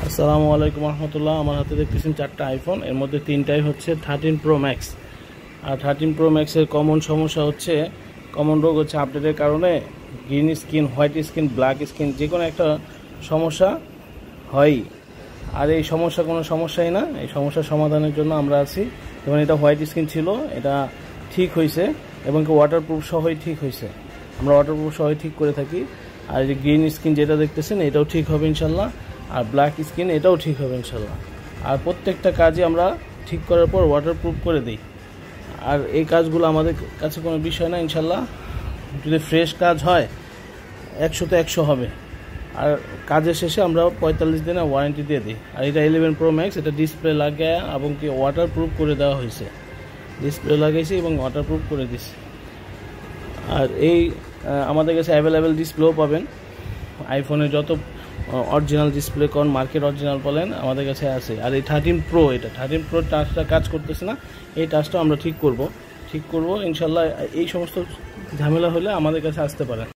আসসালামু আলাইকুম রহমতুল্লাহ। আমার হাতে দেখতেছেন 4টা আইফোন, এর মধ্যে 3টাই হচ্ছে 13 প্রো ম্যাক্স। আর 13 প্রো ম্যাক্সের কমন সমস্যা হচ্ছে, কমন রোগ হচ্ছে আপডেটের কারণে green screen, white screen, black screen যে কোনো একটা সমস্যা হয়। আর এই সমস্যা কোনো সমস্যাই না, এই সমস্যার সমাধানের জন্য আমরা আছি। যেমন এটা হোয়াইট স্ক্রিন ছিল, এটা ঠিক হয়েছে এবং ওয়াটারপ্রুফ সহই ঠিক হয়েছে। আমরা ওয়াটারপ্রুফ সহই ঠিক করে থাকি। আর এই গ্রিন স্ক্রিন যেটা দেখতেছেন এটাও ঠিক হবে ইনশাল্লাহ। আর ব্ল্যাক স্ক্রিন এটাও ঠিক হবে ইনশাল্লাহ। আর প্রত্যেকটা কাজই আমরা ঠিক করার পর ওয়াটারপ্রুফ করে দিই। আর এই কাজগুলো আমাদের কাছে কোনো বিষয় না ইনশাল্লাহ। যদি ফ্রেশ কাজ হয় 100তে 100 হবে। আর কাজের শেষে আমরা 45 দিনের ওয়ারেন্টি দিয়ে দিই। আর এটা 11 প্রো ম্যাক্স, এটা ডিসপ্লে লাগিয়ে এবং কি ওয়াটারপ্রুফ করে দেওয়া হয়েছে। ডিসপ্লে লাগাইছি এবং ওয়াটারপ্রুফ করে দিছি। আর এই আমাদের কাছে অ্যাভেলেবেল ডিসপ্লেও পাবেন। আইফোনের যত অরিজিনাল ডিসপ্লে কোন মার্কেট অরিজিনাল বলেন আমাদের কাছে আছে। আর এই 13 প্রো, এটা 13 প্রো টাচটা কাজ করতেছে না, এই টাচটা আমরা ঠিক করব ইনশাল্লাহ। এই সমস্ত ঝামেলা হলে আমাদের কাছে আসতে পারেন।